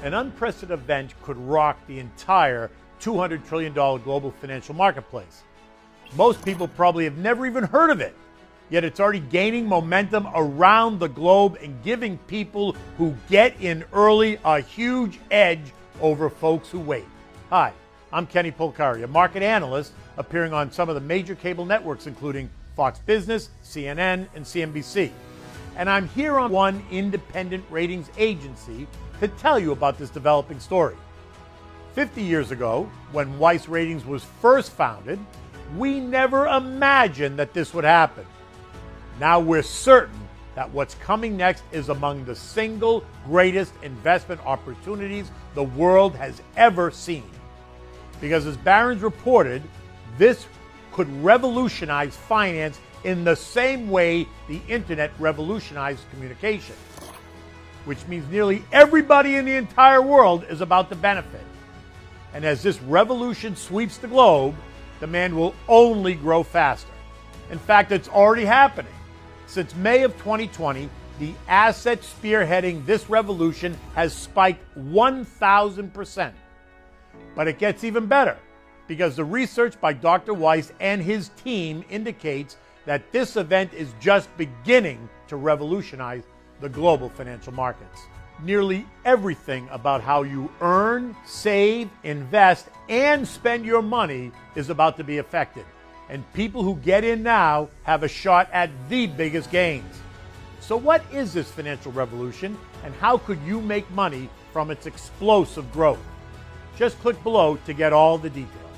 An unprecedented event could rock the entire $200 trillion global financial marketplace. Most people probably have never even heard of it, yet it's already gaining momentum around the globe and giving people who get in early a huge edge over folks who wait. Hi, I'm Kenny Polcari, a market analyst appearing on some of the major cable networks, including Fox Business, CNN, and CNBC. And I'm here on one independent ratings agency to tell you about this developing story. 50 years ago, when Weiss Ratings was first founded, we never imagined that this would happen. Now we're certain that what's coming next is among the single greatest investment opportunities the world has ever seen. Because as Barron's reported, this could revolutionize finance in the same way the internet revolutionized communication, which means nearly everybody in the entire world is about to benefit. And as this revolution sweeps the globe, demand will only grow faster. In fact, it's already happening. Since May of 2020, the asset spearheading this revolution has spiked 1,000%. But it gets even better, because the research by Dr. Weiss and his team indicates that this event is just beginning to revolutionize the global financial markets. Nearly everything about how you earn, save, invest, and spend your money is about to be affected. And people who get in now have a shot at the biggest gains. So what is this financial revolution, and how could you make money from its explosive growth? Just click below to get all the details.